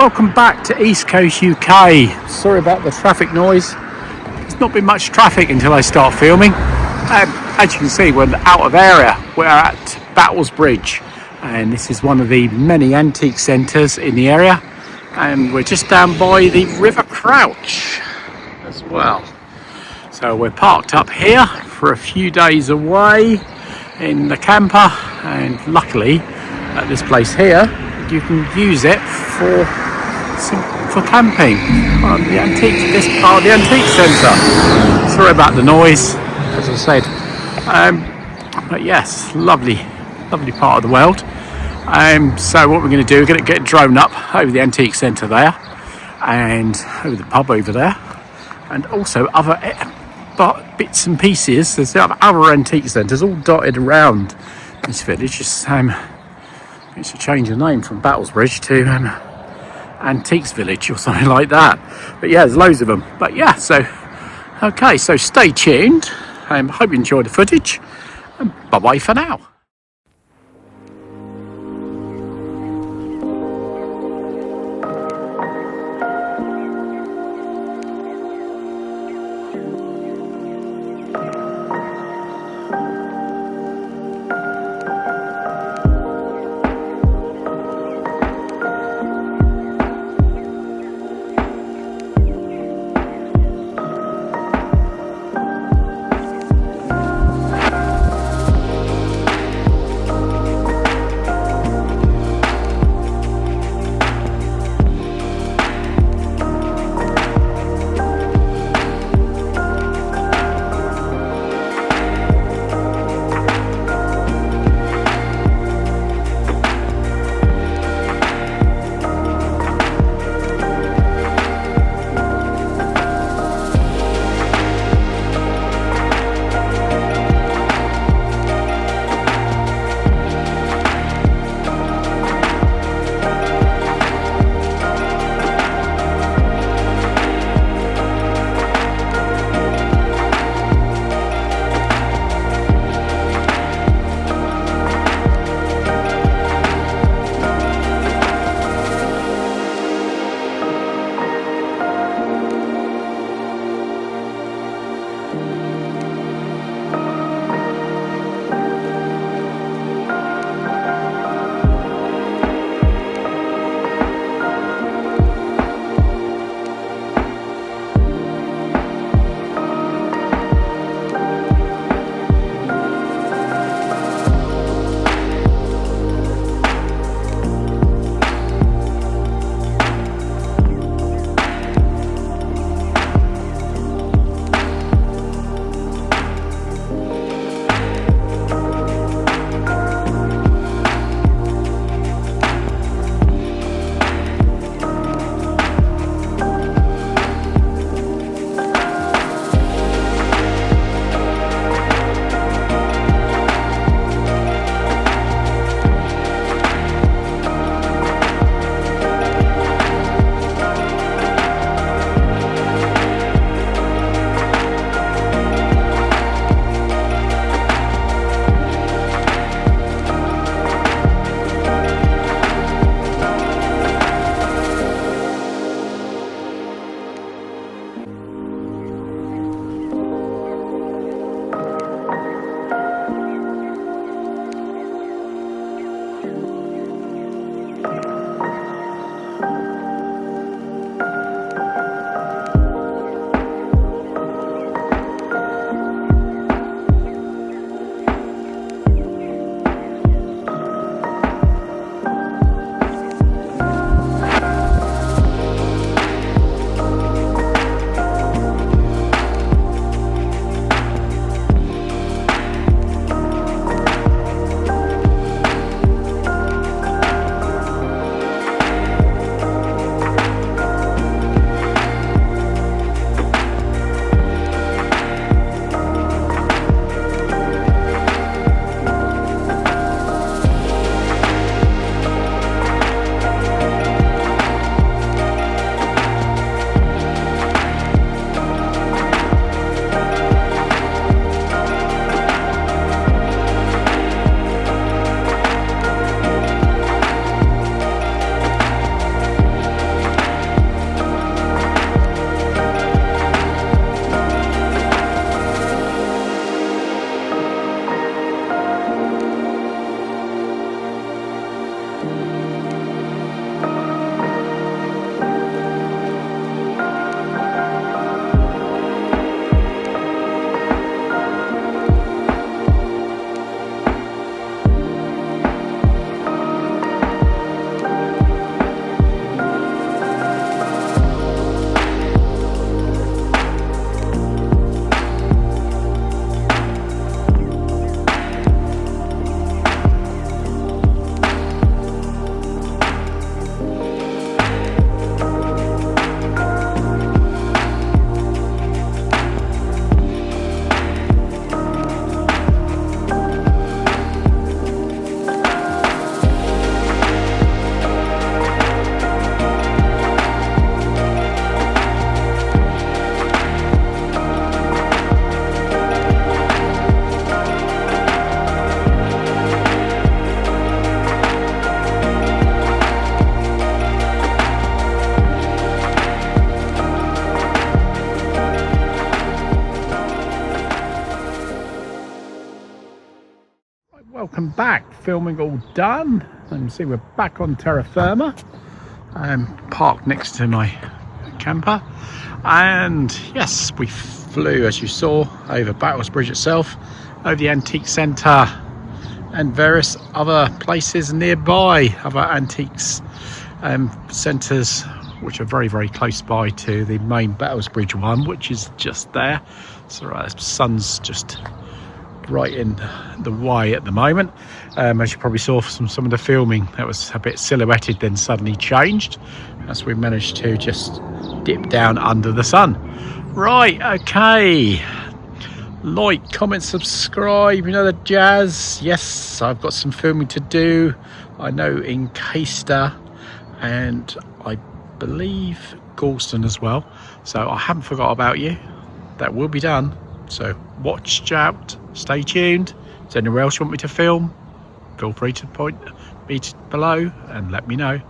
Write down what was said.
Welcome back to East Coast UK. Sorry about the traffic noise. There's not been much traffic until I start filming. As you can see, we're out of area. We're at Battlesbridge, and this is one of the many antique centres in the area. And we're just down by the River Crouch as well. So we're parked up here for a few days away in the camper, and luckily at this place here you can use it for camping on the antique, this part of the antique centre. Sorry about the noise, as I said, but yes, lovely part of the world. So what we're going to do, we're going to get a drone up over the antique centre there, and over the pub over there, and also other bits and pieces. There's other antique centres all dotted around this village. It's a change of name from Battlesbridge to Antiques Village or something like that. But yeah, there's loads of them. But yeah, so stay tuned. Hope you enjoy the footage. And bye bye for now. welcome back. Filming all done. And see, we're back on terra firma. Parked next to my camper. And yes, we flew, as you saw, over Battlesbridge itself, over the Antique Centre and various other places nearby, other antiques centres, which are very, very close by to the main Battlesbridge one, which is just there. So the sun's just right in the way at the moment. As you probably saw from some of the filming, that was a bit silhouetted, then suddenly changed as we managed to just dip down under the sun. Right, okay, like, comment, subscribe, you know the jazz. Yes, I've got some filming to do, I know, in Caister and I believe Galston as well, so I haven't forgot about you. That will be done, so watch out, stay tuned. Is there anywhere else you want me to film? Feel free to point me below and let me know.